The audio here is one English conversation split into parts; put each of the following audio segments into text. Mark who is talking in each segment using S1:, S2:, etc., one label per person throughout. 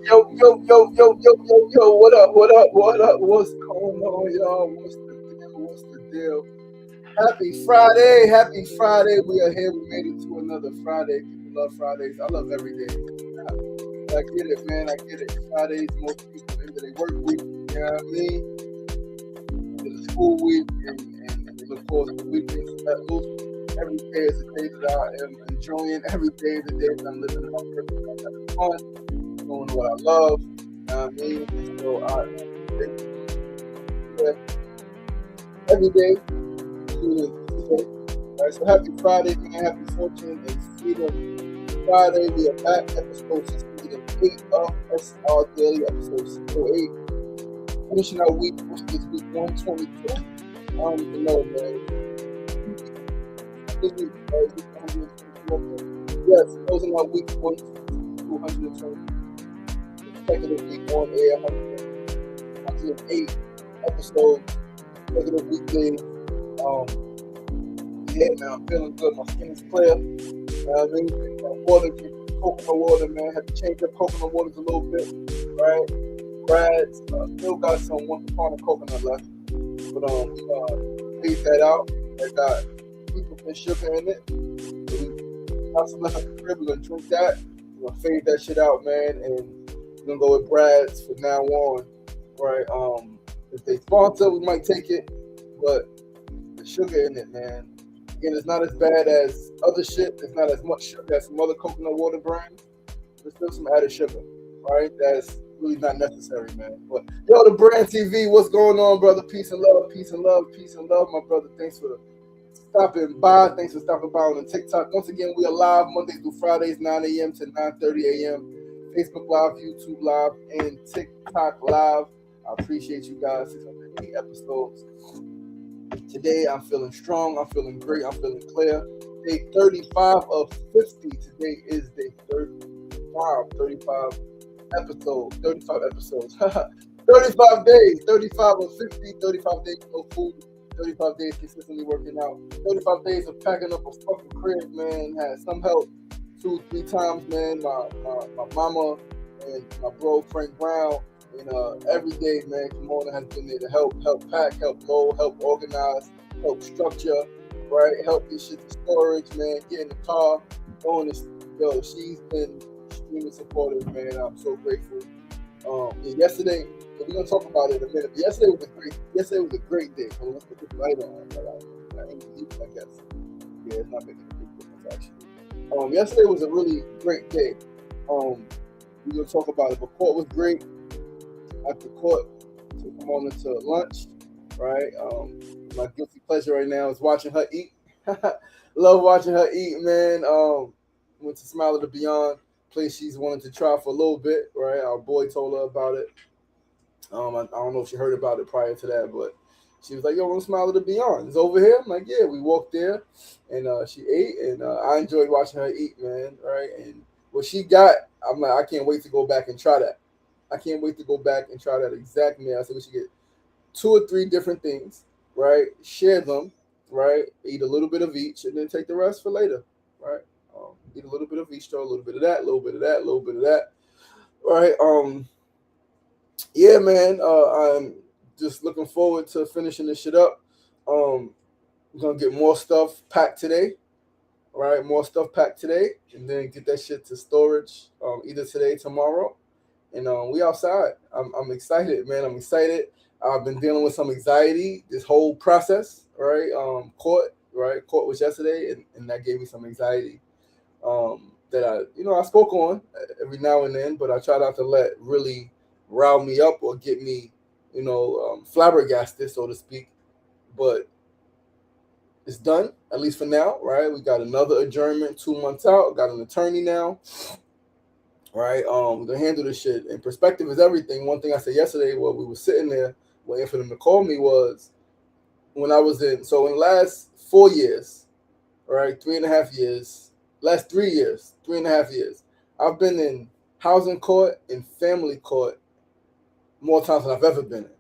S1: Yo, what up, what up, what up, what's going on, y'all? What's the deal, what's the deal? Happy Friday, we are here, we made it to another Friday. People love Fridays, I love every day. I get it, man, I get it. Fridays, most people end of their work week, you know what I mean? End of the school week, and they look forward to the weekend, so let loose. Every day is a day that I am enjoying, every day is a day that I'm living my purpose, I'm having fun, doing what I love. You know what I mean? And so I yeah, every day, including today. All right, so happy Friday, man. Happy Fortune and Freedom Friday. We are back, episode 608 of SR Daily, episode 608. Finishing our week, which is week 122. You know, man. This week, week 124. Yes, closing out week 220. Consecutive week on air, 108 episodes, regular weekly. Yeah, man, I'm feeling good. My skin is clear. I mean, water, coconut water, man. Had to change up coconut waters a little bit, right? Brad's still got some Once Upon a Coconut left, but phase that out. I got people and sugar in it. So we got some left at the crib. We're gonna drink that. We're gonna fade that shit out, man, and we're gonna go with Brad's from now on, right? If they sponsor, we might take it, but the sugar in it, man. Again, it's not as bad as other shit. There's not as much sugar as some other coconut water brands. There's still some added sugar, right? That's really not necessary, man. But yo, the brand TV, what's going on, brother? Peace and love, peace and love, peace and love, my brother. Thanks for stopping by. Thanks for stopping by on the TikTok. Once again, we are live Mondays through Fridays, 9 a.m. to 9:30 a.m. Facebook Live, YouTube Live, and TikTok Live. I appreciate you guys. 608 episodes. Today, I'm feeling strong. I'm feeling great. I'm feeling clear. Day 35 of 50. Today is day 35 episodes. 35 episodes. 35 days. 35 of 50. 35 days no food. 35 days consistently working out. 35 days of packing up a fucking crib, man. Had some help 2-3 times, man. My mama and my bro Frank Brown. And every day, man, Kimona has been there to help pack, help load, help organize, help structure, right? Help get shit to storage, man. Get in the car, going this. Yo, she's been extremely supportive, man. I'm so grateful. And yesterday, we're gonna talk about it in a minute. But yesterday was a great day. So let's put this light on. I guess. Yeah, it's not making a big difference actually. Yesterday was a really great day. We're gonna talk about it. But court was great. After court, took Mona to lunch, right? My guilty pleasure right now is watching her eat. Love watching her eat, man. Went to Smile of the Beyond, place she's wanted to try for a little bit, right? Our boy told her about it. I don't know if she heard about it prior to that, but she was like, yo, I want to Smile of the Beyond. It's over here. I'm like, yeah, we walked there, and she ate, and I enjoyed watching her eat, man, right? And what she got, I'm like, I can't wait to go back and try that. I can't wait to go back and try that exact meal. I said we should get 2 or 3 different things, right? Share them, right? Eat a little bit of each, and then take the rest for later, right? Eat a little bit of each, throw a little bit of that, a little bit of that, a little bit of that, right? Yeah, man. I'm just looking forward to finishing this shit up. We're gonna get more stuff packed today, right? More stuff packed today, and then get that shit to storage either today, tomorrow. And we outside. I'm excited, man. I'm excited. I've been dealing with some anxiety this whole process, right? Court was yesterday, and that gave me some anxiety that I spoke on every now and then, but I try not to let really rile me up or get me, flabbergasted, so to speak. But it's done, at least for now, right? We got another adjournment 2 months out. Got an attorney now. Right, to handle this shit. And perspective is everything. One thing I said yesterday while we were sitting there waiting for them to call me was when I was in the last 4 years, right, 3.5 years, last 3 years, 3.5 years, I've been in housing court and family court more times than I've ever been in,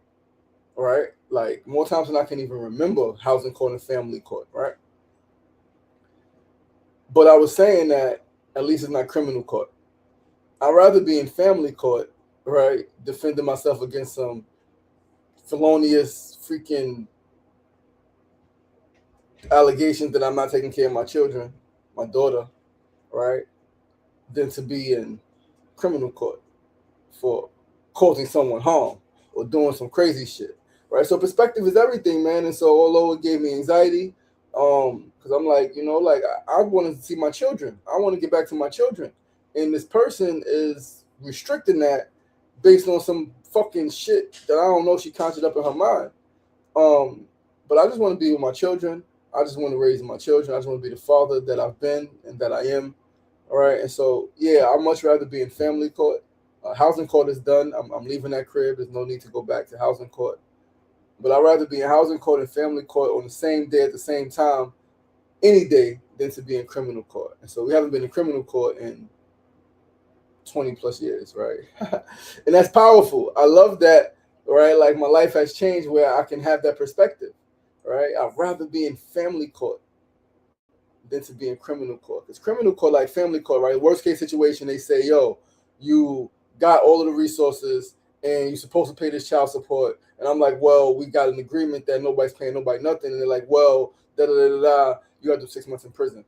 S1: right? Like more times than I can even remember housing court and family court, right? But I was saying that at least it's not criminal court. I'd rather be in family court right? Defending myself against some felonious freaking allegations that I'm not taking care of my children, my daughter, right? Than to be in criminal court for causing someone harm or doing some crazy shit, right? So perspective is everything, man. And so although it gave me anxiety, because I'm like, like I wanted to see my children. I want to get back to my children, and this person is restricting that based on some fucking shit that I don't know she conjured up in her mind. Um, but I just want to be with my children. I just want to raise my children. I just want to be the father that I've been and that I am. All right. And so, yeah, I'd much rather be in family court. Housing court is done. I'm leaving that crib. There's no need to go back to housing court. But I'd rather be in housing court and family court on the same day at the same time, any day, than to be in criminal court. And so we haven't been in criminal court in 20 plus years, right? And that's powerful. I love that, right? Like my life has changed where I can have that perspective, right? I'd rather be in family court than to be in criminal court. Because criminal court, like family court, right? Worst case situation, they say, yo, you got all of the resources and you're supposed to pay this child support. And I'm like, well, we got an agreement that nobody's paying nobody nothing. And they're like, well, da da da da da, you got to do 6 months in prison.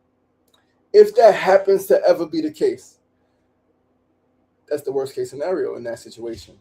S1: If that happens to ever be the case, that's the worst case scenario in that situation.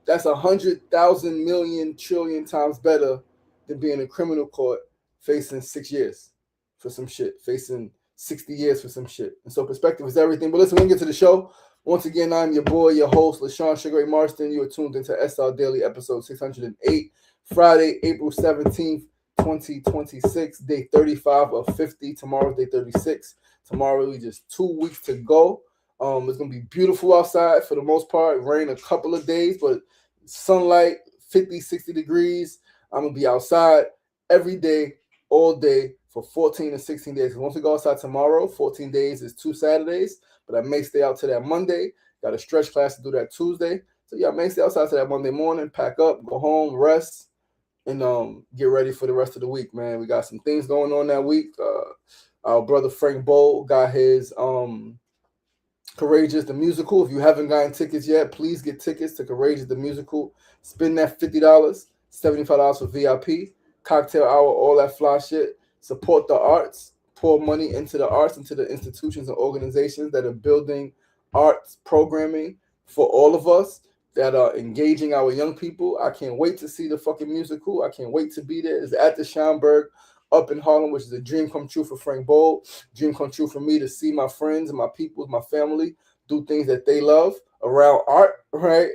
S1: That's 100,000 million trillion times better than being in criminal court facing 6 years for some shit, facing 60 years for some shit. And so perspective is everything. But listen, when we get to the show, once again, I'm your boy, your host, LaShawn Sugar Ray Marston. You are tuned into SR Daily, episode 608, Friday, April 17th, 2026, day 35 of 50. Tomorrow's day 36. Tomorrow is just 2 weeks to go. It's going to be beautiful outside for the most part. Rain a couple of days, but sunlight, 50, 60 degrees. I'm going to be outside every day, all day for 14 to 16 days. Once we go outside tomorrow, 14 days is 2 Saturdays, but I may stay out to that Monday. Got a stretch class to do that Tuesday. So yeah, I may stay outside to that Monday morning, pack up, go home, rest, and get ready for the rest of the week, man. We got some things going on that week. Our brother Frank Bowl got his Courageous the Musical. If you haven't gotten tickets yet, please get tickets to Courageous the Musical. Spend that $50, $75 for VIP, cocktail hour, all that fly shit. Support the arts. Pour money into the arts, into the institutions and organizations that are building arts programming for all of us, that are engaging our young people. I can't wait to see the fucking musical. I can't wait to be there. It's at the Schomburg up in Harlem, which is a dream come true for Frank Bowl. Dream come true for me to see my friends and my people, my family do things that they love around art, right?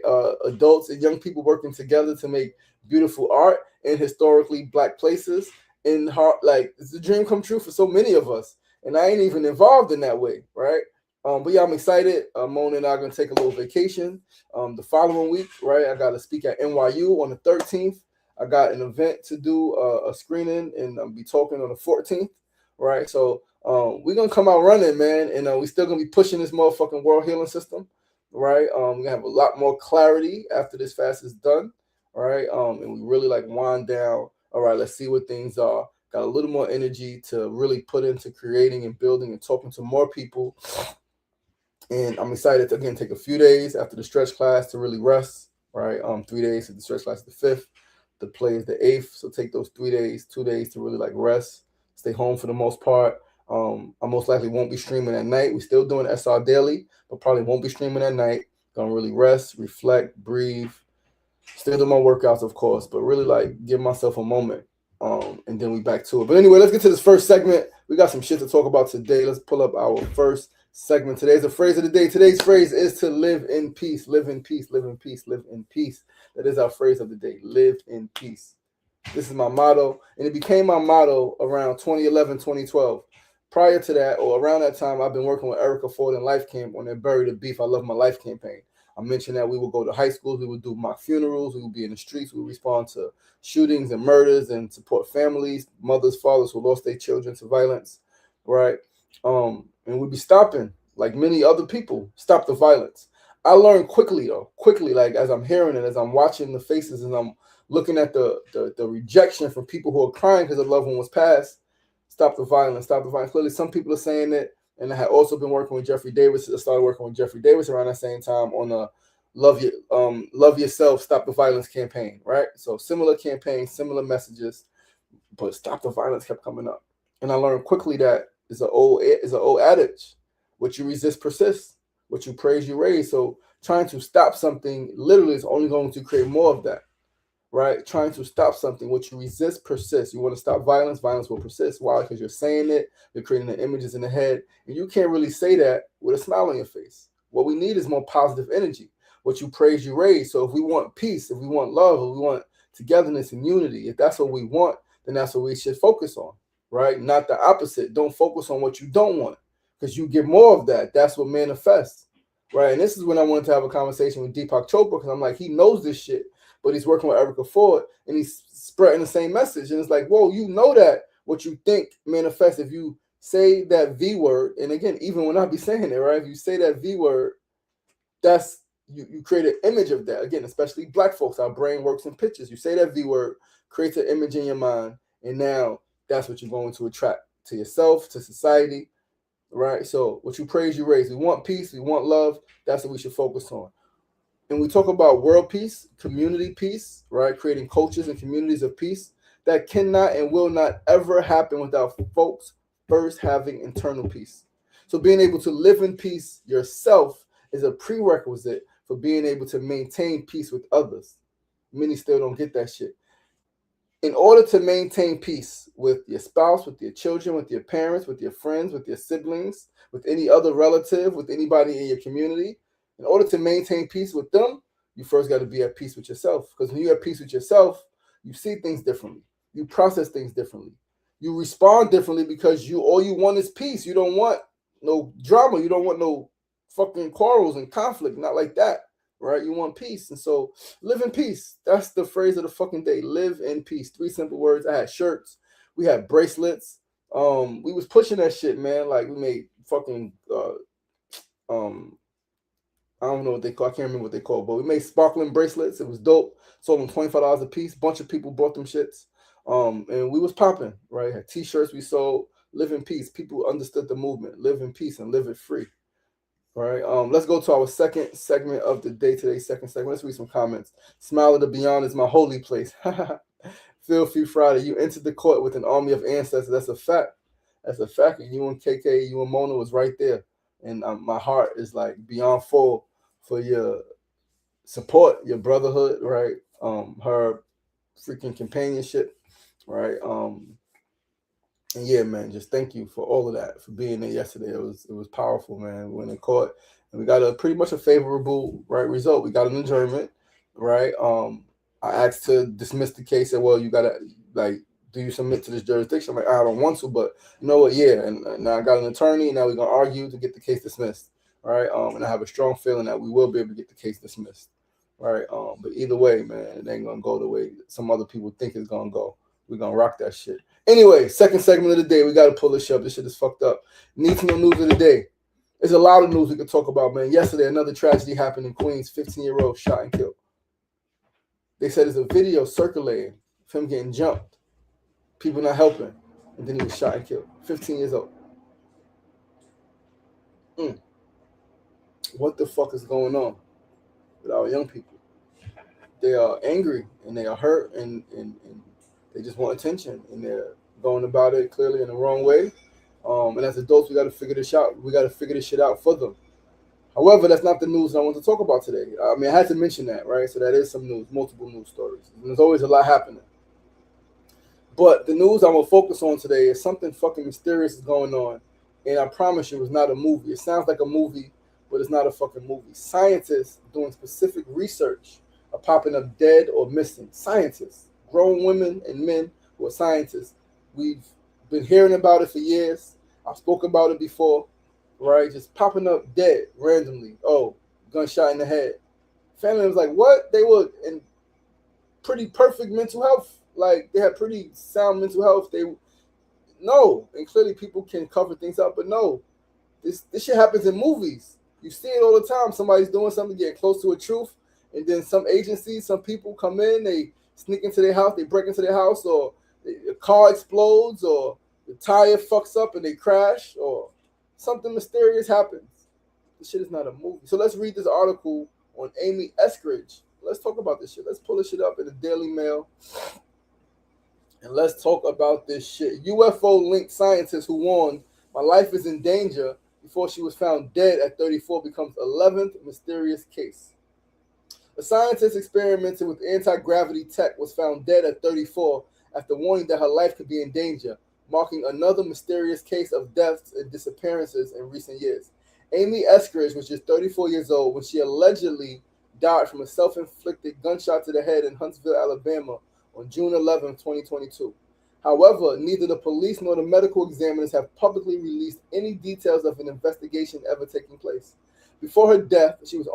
S1: Adults and young people working together to make beautiful art in historically Black places. Like, it's a dream come true for so many of us. And I ain't even involved in that way, right? But yeah, I'm excited. Mona and I are going to take a little vacation the following week, right? I got to speak at NYU on the 13th. I got an event to do, a screening, and I'll be talking on the 14th, right? So we're going to come out running, man, and we're still going to be pushing this motherfucking world healing system, right? We're going to have a lot more clarity after this fast is done, right? And we really like wind down. All right, let's see what things are. Got a little more energy to really put into creating and building and talking to more people. And I'm excited to, again, take a few days after the stretch class to really rest, right? 3 days at the stretch class, the 5th. The play is the 8th. So take those 3 days, 2 days to really like rest, stay home for the most part. I most likely won't be streaming at night. We're still doing SR Daily, but probably won't be streaming at night. Gonna really rest, reflect, breathe, still do my workouts, of course, but really like give myself a moment. And then we back to it. But anyway, let's get to this first segment. We got some shit to talk about today. Let's pull up our first segment. Today's the phrase of the day. Today's phrase is to live in peace. Live in peace. Live in peace. Live in peace. That is our phrase of the day. Live in peace. This is my motto, and it became my motto around 2011, 2012. Prior to that, or around that time, I've been working with Erica Ford and Life Camp on their Bury the Beef, I Love My Life campaign. I mentioned that we would go to high schools, we would do mock funerals, we would be in the streets, we would respond to shootings and murders and support families, mothers, fathers who lost their children to violence, right? And we'd be stopping, like many other people, stop the violence. I learned quickly, like as I'm hearing it, as I'm watching the faces, and I'm looking at the rejection from people who are crying because a loved one was passed. Stop the violence, stop the violence. Clearly, some people are saying it, and I had also been working with Jeffrey Davis. I started working with Jeffrey Davis around that same time on love yourself, stop the violence campaign, right? So similar campaigns, similar messages, but stop the violence kept coming up. And I learned quickly that is an old adage. What you resist persists. What you praise you raise. So trying to stop something literally is only going to create more of that, right? Trying to stop something, what you resist persists. You want to stop violence, violence will persist. Why? Because you're saying it, you're creating the images in the head, and you can't really say that with a smile on your face. What we need is more positive energy. What you praise, you raise. So if we want peace, if we want love, if we want togetherness and unity, if that's what we want, then that's what we should focus on, right? Not the opposite. Don't focus on what you don't want, because you get more of that. That's what manifests, right? And this is when I wanted to have a conversation with Deepak Chopra, because I'm like, he knows this shit, but he's working with Erica Ford and he's spreading the same message. And it's like, whoa, you know that what you think manifests if you say that V word. And again, even when I be saying it, right? If you say that V word, that's you create an image of that. Again, especially black folks, our brain works in pictures. You say that V word, creates an image in your mind, and now that's what you're going to attract to yourself, to society, right? So what you praise, you raise. We want peace, we want love. That's what we should focus on. And we talk about world peace, community peace, right? Creating cultures and communities of peace. That cannot and will not ever happen without folks first having internal peace. So being able to live in peace yourself is a prerequisite for being able to maintain peace with others. Many still don't get that shit. In order to maintain peace with your spouse, with your children, with your parents, with your friends, with your siblings, with any other relative, with anybody in your community, in order to maintain peace with them, you first got to be at peace with yourself. Because when you're at peace with yourself, you see things differently. You process things differently. You respond differently because all you want is peace. You don't want no drama. You don't want no fucking quarrels and conflict. Not like that, right? You want peace. And so live in peace. That's the phrase of the fucking day. Live in peace. 3 simple words. I had shirts. We had bracelets. We was pushing that shit, man. Like we made fucking I don't know what they call. I can't remember what they call, but we made sparkling bracelets. It was dope. Sold them $25 a piece. Bunch of people bought them shits. And we was popping, right? Had t-shirts we sold. Live in peace. People understood the movement. Live in peace and live it free. All right. Let's go to our second segment of the day today. Second segment. Let's read some comments. Smile of the Beyond is my holy place. Feel free Friday. You entered the court with an army of ancestors. That's a fact. That's a fact. And you and KK, you and Mona was right there. And my heart is like beyond full for your support, your brotherhood, right? Her freaking companionship, right? And yeah, man, just thank you for all of that, for being there yesterday. It was powerful, man. We went in court and we got a pretty much a favorable result. We got an adjournment, right? I asked to dismiss the case. Said, well, you gotta like, do you submit to this jurisdiction? I'm like, I don't want to, but you know what? Yeah, and now I got an attorney. And now we're gonna argue to get the case dismissed, right? And I have a strong feeling that we will be able to get the case dismissed, right? But either way, man, it ain't gonna go the way some other people think it's gonna go. We're gonna rock that shit. Anyway, second segment of the day. We gotta pull this up. This shit is fucked up. Need to know news of the day. There's a lot of news we could talk about, man. Yesterday, another tragedy happened in Queens. 15-year-old shot and killed. They said there's a video circulating of him getting jumped, people not helping, and then he was shot and killed. 15 years old. What the fuck is going on with our young people? They are angry and they are hurt and they just want attention, and they're going about it clearly in the wrong way. And as adults, we got to figure this out. We got to figure this shit out for them. However, that's not the news I want to talk about today. I mean, I had to mention that, right? So that is some news, multiple news stories. And there's always a lot happening. But the news I'm going to focus on today is something fucking mysterious is going on. And I promise you, it's not a movie. It sounds like a movie, but it's not a fucking movie. Scientists doing specific research are popping up dead or missing. Scientists, grown women and men who are scientists. We've been hearing about it for years. I spoke about it before, right? Just popping up dead randomly. Oh, gunshot in the head. Family was like, what? They were in pretty perfect mental health. Like, they had pretty sound mental health. No. And clearly people can cover things up, but no. This shit happens in movies. You see it all the time. Somebody's doing something, getting close to a truth, and then some agencies, some people come in, they sneak into their house, they break into their house, or a car explodes, or the tire fucks up and they crash, or something mysterious happens. This shit is not a movie. So let's read this article on Amy Eskridge. Let's talk about this shit. Let's pull this shit up in the Daily Mail and let's talk about this shit. UFO-linked scientist who warned my life is in danger before she was found dead at 34 becomes 11th mysterious case. A scientist experimenting with anti-gravity tech was found dead at 34 after warning that her life could be in danger, marking another mysterious case of deaths and disappearances in recent years. Amy Eskridge was just 34 years old when she allegedly died from a self-inflicted gunshot to the head in Huntsville, Alabama on June 11, 2022. However, neither the police nor the medical examiners have publicly released any details of an investigation ever taking place. Before her death, she was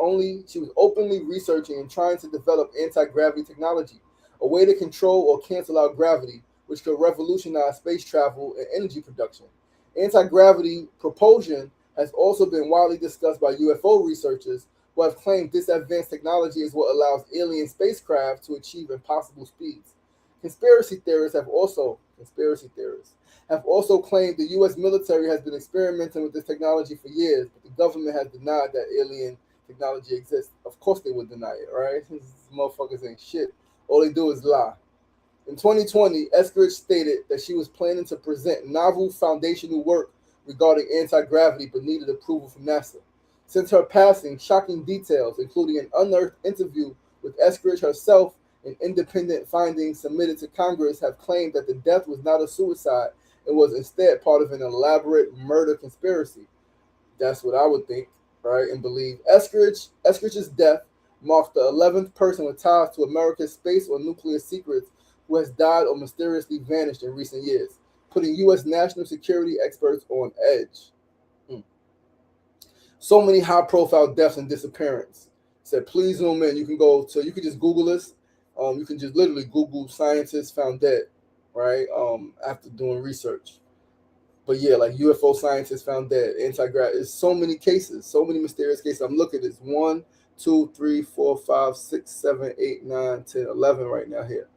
S1: openly researching and trying to develop anti-gravity technology, a way to control or cancel out gravity, which could revolutionize space travel and energy production. Anti-gravity propulsion has also been widely discussed by UFO researchers who have claimed this advanced technology is what allows alien spacecraft to achieve impossible speeds. Conspiracy theorists have also claimed the U.S. military has been experimenting with this technology for years, but the government has denied that alien technology exists. Of course they would deny it, right? These motherfuckers ain't shit. All they do is lie. In 2020, Eskridge stated that she was planning to present novel foundational work regarding anti-gravity but needed approval from NASA. Since her passing, shocking details, including an unearthed interview with Eskridge herself and independent findings submitted to Congress, have claimed that the death was not a suicide and was instead part of an elaborate murder conspiracy. That's what I would think, right, and believe. Eskridge's death marked the 11th person with ties to America's space or nuclear secrets who has died or mysteriously vanished in recent years, putting U.S. national security experts on edge. So many high-profile deaths and disappearances. Said, please zoom in. You can just Google this. You can just literally Google scientists found dead, right? After doing research. But yeah, like UFO scientists found dead, anti-gravity. There's so many cases, so many mysterious cases. I'm looking at this 1, 2, 3, 4, 5, 6, 7, 8, 9, 10, 11 right now here.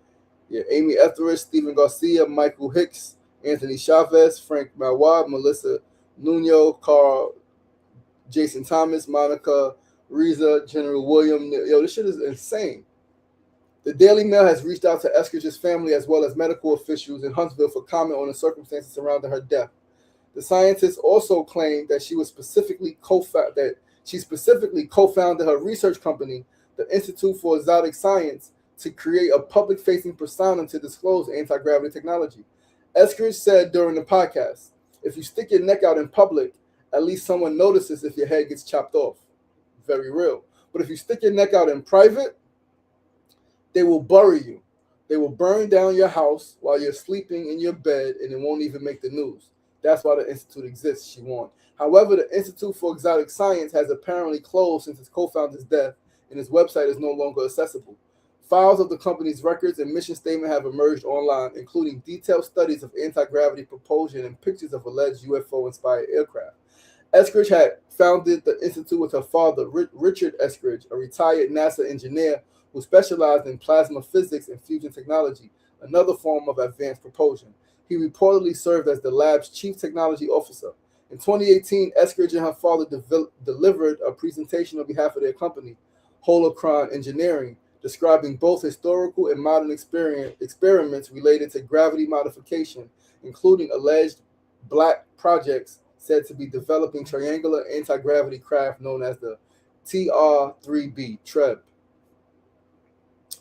S1: Yeah, Amy Etheridge, Stephen Garcia, Michael Hicks, Anthony Chavez, Frank Mawab, Melissa Nuno, Carl, Jason Thomas, Monica Reza, General William. Yo, this shit is insane. The Daily Mail has reached out to Eskridge's family as well as medical officials in Huntsville for comment on the circumstances surrounding her death. The scientist also claimed that she specifically co-founded her research company, the Institute for Exotic Science, to create a public-facing persona to disclose anti-gravity technology. Eskridge said during the podcast, if you stick your neck out in public, at least someone notices if your head gets chopped off. Very real. But if you stick your neck out in private, they will bury you. They will burn down your house while you're sleeping in your bed, and it won't even make the news. That's why the Institute exists, she warned. However, the Institute for Exotic Science has apparently closed since its co-founder's death, and its website is no longer accessible. Files of the company's records and mission statement have emerged online, including detailed studies of anti-gravity propulsion and pictures of alleged UFO-inspired aircraft. Eskridge had founded the institute with her father, Richard Eskridge, a retired NASA engineer who specialized in plasma physics and fusion technology, another form of advanced propulsion. He reportedly served as the lab's chief technology officer. In 2018, Eskridge and her father delivered a presentation on behalf of their company, Holocron Engineering, describing both historical and modern experiments related to gravity modification, including alleged black projects said to be developing triangular anti-gravity craft known as the TR-3B, TREB.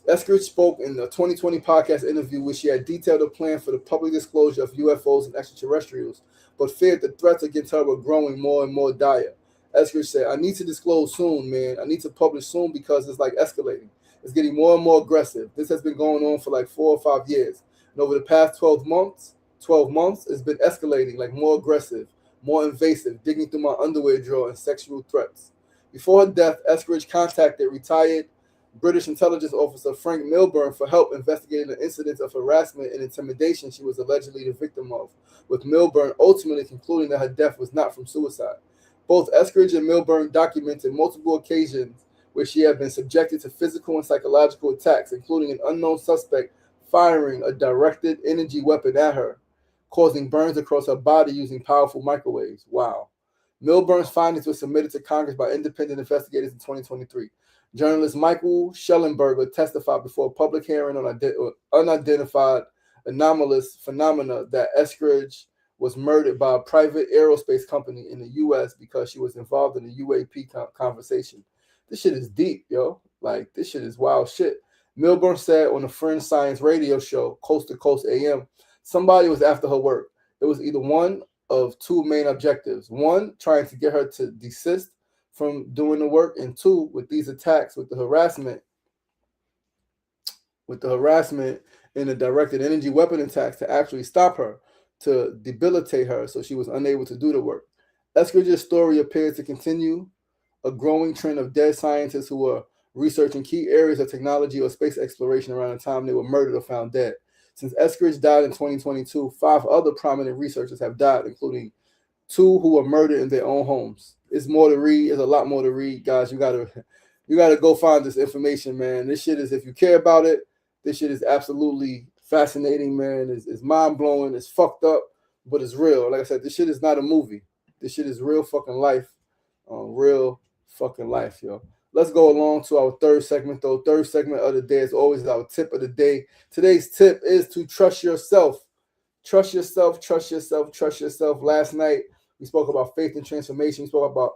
S1: Eskridge spoke in the 2020 podcast interview where she had detailed a plan for the public disclosure of UFOs and extraterrestrials, but feared the threats against her were growing more and more dire. Eskridge said, I need to disclose soon, man. I need to publish soon because it's like escalating. It's getting more and more aggressive. This has been going on for like 4 or 5 years. And over the past 12 months, it's been escalating, like more aggressive, more invasive, digging through my underwear drawer and sexual threats. Before her death, Eskridge contacted retired British intelligence officer Frank Milburn for help investigating the incidents of harassment and intimidation she was allegedly the victim of, with Milburn ultimately concluding that her death was not from suicide. Both Eskridge and Milburn documented multiple occasions where she had been subjected to physical and psychological attacks, including an unknown suspect firing a directed energy weapon at her, causing burns across her body using powerful microwaves. Wow. Milburn's findings were submitted to Congress by independent investigators in 2023. Journalist Michael Schellenberger testified before a public hearing on unidentified anomalous phenomena that Eskridge was murdered by a private aerospace company in the U.S. because she was involved in a UAP conversation. This shit is deep, yo. Like, this shit is wild shit. Milburn said on the Fringe Science radio show, Coast to Coast AM, somebody was after her work. It was either one of two main objectives. One, trying to get her to desist from doing the work, and two, with these attacks, with the harassment and the directed energy weapon attacks, to actually stop her, to debilitate her so she was unable to do the work. Eskridge's story appears to continue a growing trend of dead scientists who were researching key areas of technology or space exploration around the time they were murdered or found dead. Since Eskridge died in 2022, 5 other prominent researchers have died, including 2 who were murdered in their own homes. It's more to read. There's a lot more to read, guys. You gotta go find this information, man. This shit is, if you care about it, this shit is absolutely fascinating, man. It's mind blowing. It's fucked up, but it's real. Like I said, this shit is not a movie. This shit is real fucking life. Real fucking life, yo. Let's go along to our third segment, though. Third segment of the day is always our tip of the day. Today's tip is to trust yourself. Trust yourself, trust yourself, trust yourself. Last night, we spoke about faith and transformation.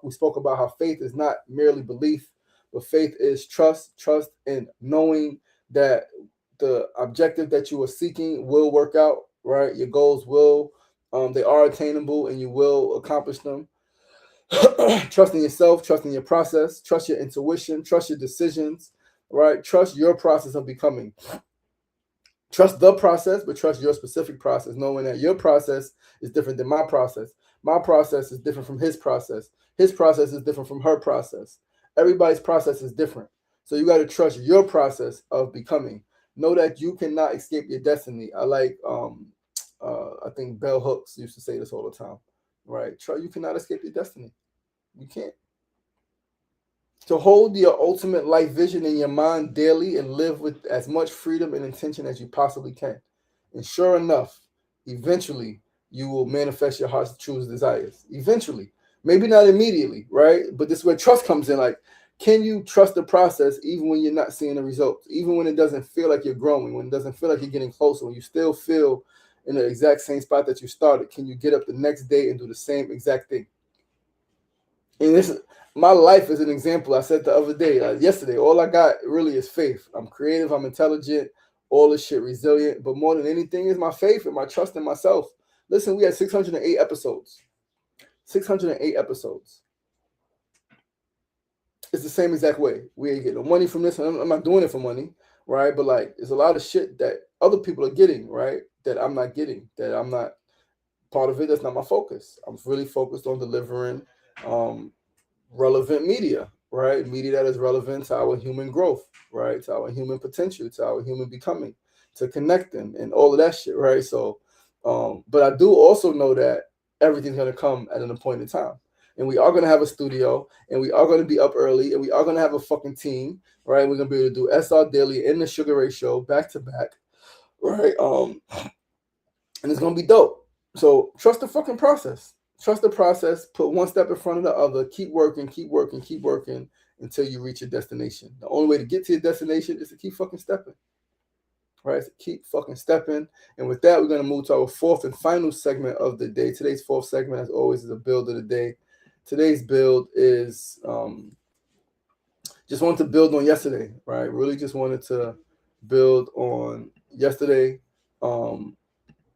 S1: We spoke about how faith is not merely belief, but faith is trust and knowing that the objective that you are seeking will work out, right? Your goals will, they are attainable and you will accomplish them. Trusting yourself, trusting your process, trust your intuition, trust your decisions, right? Trust your process of becoming. Trust the process, but trust your specific process, knowing that your process is different than my process. My process is different from his process. His process is different from her process. Everybody's process is different. So you got to trust your process of becoming. Know that you cannot escape your destiny. I think Bell Hooks used to say this all the time, right? You cannot escape your destiny. You can't. To hold your ultimate life vision in your mind daily and live with as much freedom and intention as you possibly can. And sure enough, eventually you will manifest your heart's true desires. Eventually. Maybe not immediately, right? But this is where trust comes in. Like, can you trust the process even when you're not seeing the results? Even when it doesn't feel like you're growing, when it doesn't feel like you're getting closer, when you still feel in the exact same spot that you started, can you get up the next day and do the same exact thing? And this, my life is an example. I said the other day, yesterday, all I got really is faith. I'm creative, I'm intelligent, all this shit resilient. But more than anything is my faith and my trust in myself. Listen, we had 608 episodes. 608 episodes. It's the same exact way. We ain't getting no money from this. I'm not doing it for money, right? But like, there's a lot of shit that other people are getting, right? That I'm not getting, that I'm not part of it. That's not my focus. I'm really focused on delivering relevant media, right? Media that is relevant to our human growth, right? To our human potential, to our human becoming, to connecting and all of that shit, right? So, but I do also know that everything's going to come at an appointed time. And we are going to have a studio, and we are going to be up early, and we are going to have a fucking team, right? We're going to be able to do SRDaily and the Sugar Ray Show back to back, right? And it's going to be dope. So trust the fucking process. Trust the process. Put one step in front of the other. Keep working, keep working, keep working until you reach your destination. The only way to get to your destination is to keep fucking stepping. Right? So keep fucking stepping. And with that, we're going to move to our fourth and final segment of the day. Today's fourth segment, as always, is a build of the day. Today's build is just wanted to build on yesterday, right? Really just wanted to build on yesterday.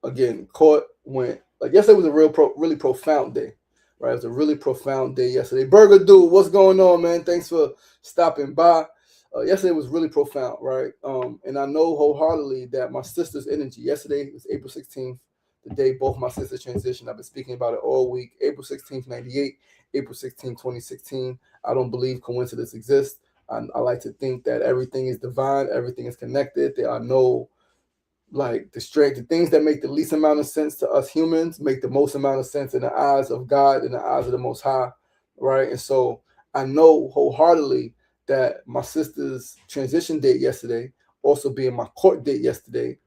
S1: Again, court went, like, yesterday was a really profound day, right? It was a really profound day yesterday. Burger Dude, what's going on, man? Thanks for stopping by. Yesterday was really profound, right? And I know wholeheartedly that my sister's energy, yesterday was April 16th, the day both my sisters transitioned. I've been speaking about it all week. April 16th, 98, April 16th, 2016. I don't believe coincidence exists. I like to think that everything is divine, everything is connected. There are no, like, the things that make the least amount of sense to us humans make the most amount of sense in the eyes of God, in the eyes of the Most High, right? And so I know wholeheartedly that my sister's transition date yesterday, also being my court date yesterday,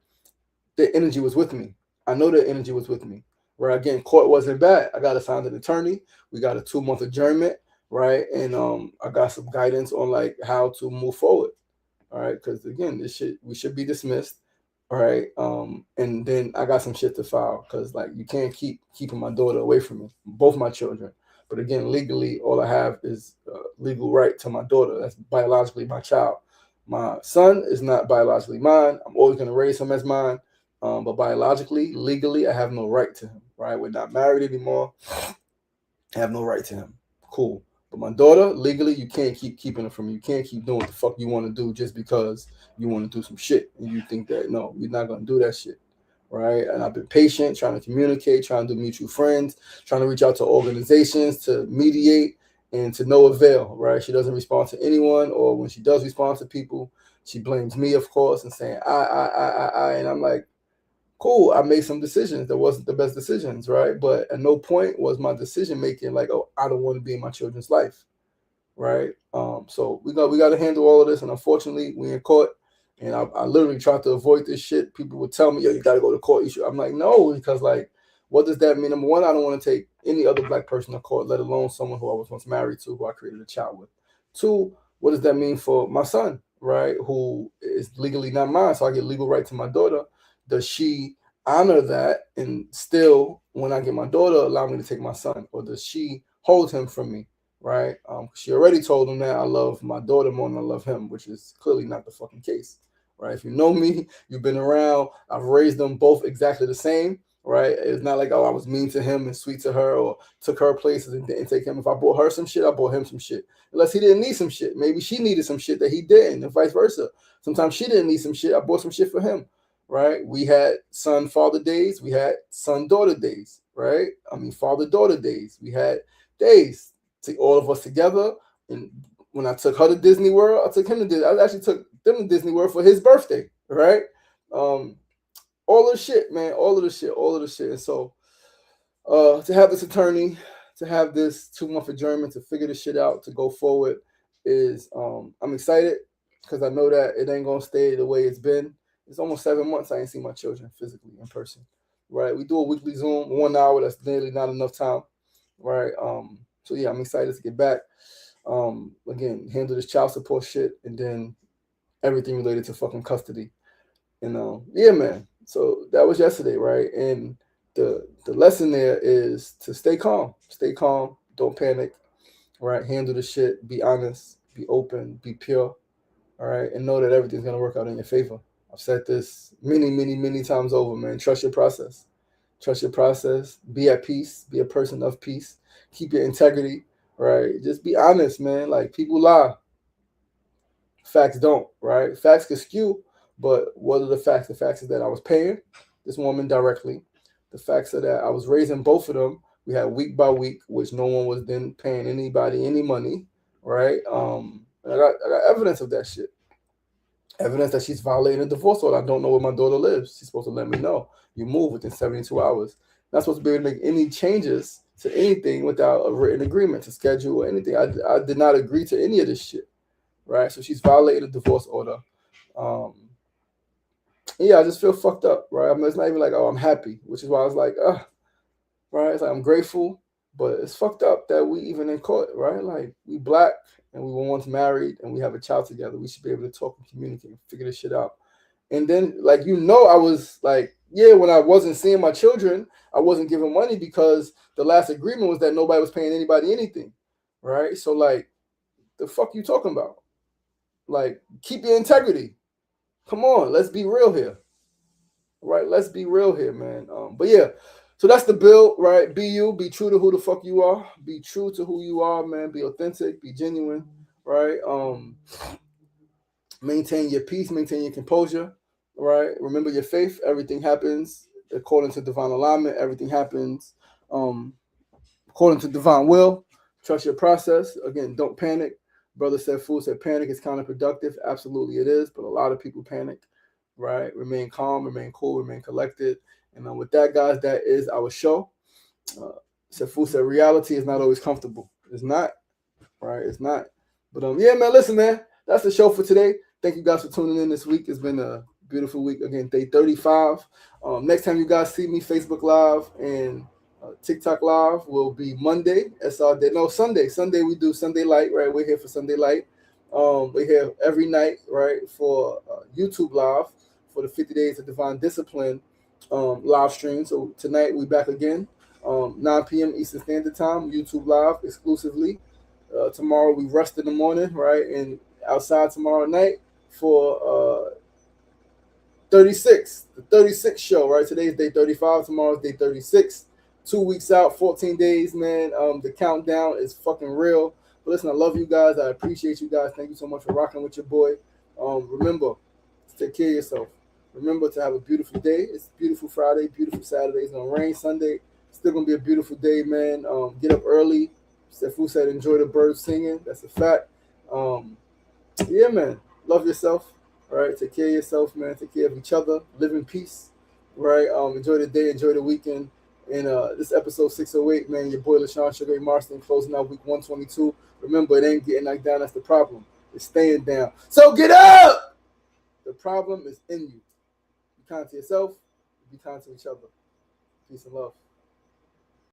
S1: the energy was with me. I know the energy was with me. Where again, court wasn't bad. I got assigned an attorney. We got a 2-month adjournment, right? And I got some guidance on like how to move forward. All right, because again, this shit we should be dismissed. All right, and then I got some shit to file because like you can't keep keeping my daughter away from me, both my children. But again, legally, all I have is legal right to my daughter. That's biologically my child. My son is not biologically mine. I'm always gonna raise him as mine. But biologically, legally, I have no right to him. Right, we're not married anymore. I have no right to him. Cool. But my daughter, legally, you can't keep keeping her from me. You can't keep doing what the fuck you want to do just because you want to do some shit. And you think that, no, we're not going to do that shit. Right. And I've been patient, trying to communicate, trying to do mutual friends, trying to reach out to organizations to mediate and to no avail. Right. She doesn't respond to anyone, or when she does respond to people, she blames me, of course, and saying, I. And I'm like, cool, I made some decisions that wasn't the best decisions, right? But at no point was my decision making like, oh, I don't want to be in my children's life, right? So we got to handle all of this, and unfortunately, we in court, and I literally tried to avoid this shit. People would tell me, yo, you got to go to court. You should. I'm like, no, because like, what does that mean? Number one, I don't want to take any other black person to court, let alone someone who I was once married to, who I created a child with. Two, what does that mean for my son, right? Who is legally not mine, so I get legal right to my daughter. Does she honor that and still, when I get my daughter, allow me to take my son, or does she hold him from me? Right? She already told him that I love my daughter more than I love him, which is clearly not the fucking case. Right? If you know me, you've been around. I've raised them both exactly the same. Right? It's not like, oh, I was mean to him and sweet to her, or took her places and didn't take him. If I bought her some shit, I bought him some shit. Unless he didn't need some shit. Maybe she needed some shit that he didn't, and vice versa. Sometimes she didn't need some shit. I bought some shit for him. Right? We had son father days. We had son daughter days. Right? I mean, father daughter days. We had days to all of us together. And when I took her to Disney World, I took him to Disney. I actually took them to Disney World for his birthday, right? Um, all of the shit, man, all of the shit, all of the shit. And so to have this attorney, to have this 2-month adjournment to figure this shit out, to go forward is I'm excited because I know that it ain't gonna stay the way it's been. It's almost 7 months I ain't seen my children physically in person. Right? We do a weekly Zoom, 1 hour, that's nearly not enough time. Right. So yeah, I'm excited to get back. Again, handle this child support shit, and then everything related to fucking custody. And yeah, man. So that was yesterday, right? And the lesson there is to stay calm, don't panic, right? Handle the shit, be honest, be open, be pure, all right, and know that everything's gonna work out in your favor. I've said this many, many, many times over, man. Trust your process. Trust your process. Be at peace. Be a person of peace. Keep your integrity, right? Just be honest, man. Like, people lie. Facts don't, right? Facts can skew, but what are the facts? The facts is that I was paying this woman directly. The facts are that I was raising both of them. We had week by week, which no one was then paying anybody any money, right? And I got evidence of that shit. Evidence that she's violating a divorce order. I don't know where my daughter lives. She's supposed to let me know. You move within 72 hours. Not supposed to be able to make any changes to anything without a written agreement to schedule or anything. I did not agree to any of this shit. Right? So she's violated a divorce order. Um, yeah, I just feel fucked up, right? It's not even like, oh, I'm happy, which is why I was like, right? It's like, I'm grateful, but it's fucked up that we even in court, right? Like, we black and we were once married and we have a child together. We should be able to talk and communicate and figure this shit out. And then, like, I was like, yeah, when I wasn't seeing my children, I wasn't giving money because the last agreement was that nobody was paying anybody anything, right? So, like, the fuck you talking about? Like, keep your integrity. Come on, let's be real here, right? Let's be real here, man. But yeah, so that's the bill, right? Be you, be true to who the fuck you are, be true to who you are, man. Be authentic, be genuine, right? Maintain your peace, maintain your composure, right? Remember your faith. Everything happens according to divine alignment. Everything happens according to divine will. Trust your process. Again, don't panic. Brother said, fool said, panic is counterproductive. Absolutely it is, but a lot of people panic, right? Remain calm, remain cool, remain collected. And with that, guys, that is our show. Fool said, reality is not always comfortable. It's not, right? It's not. But yeah, man, listen, man, that's the show for today. Thank you guys for tuning in this week. It's been a beautiful week. Again, day 35. Next time you guys see me, Facebook Live and TikTok live will be Monday. SRDaily. No, Sunday. Sunday we do Sunday Light. Right, we're here for Sunday Light. We're here every night. Right, for YouTube live for the 50 Days of Divine Discipline live stream. So tonight we back again, 9 p.m. Eastern Standard Time. YouTube live exclusively. Tomorrow we rest in the morning. Right, and outside tomorrow night for 36, the 36 show, right? Today's day 35, tomorrow's day 36. 2 weeks out, 14 days, man. The countdown is fucking real. But listen, I love you guys. I appreciate you guys. Thank you so much for rocking with your boy. Remember to take care of yourself. Remember to have a beautiful day. It's beautiful Friday, beautiful Saturday. It's gonna rain Sunday. Still gonna be a beautiful day, man. Get up early. Stefu said, enjoy the birds singing. That's a fact. Yeah, man. Love yourself. All right. Take care of yourself, man. Take care of each other. Live in peace. Right. Enjoy the day. Enjoy the weekend. And this episode 608, man. Your boy LaShawn Sugar Ray Marston closing out week 122. Remember, it ain't getting knocked down. That's the problem. It's staying down. So get up. The problem is in you. Be kind to yourself. Be kind to each other. Peace and love.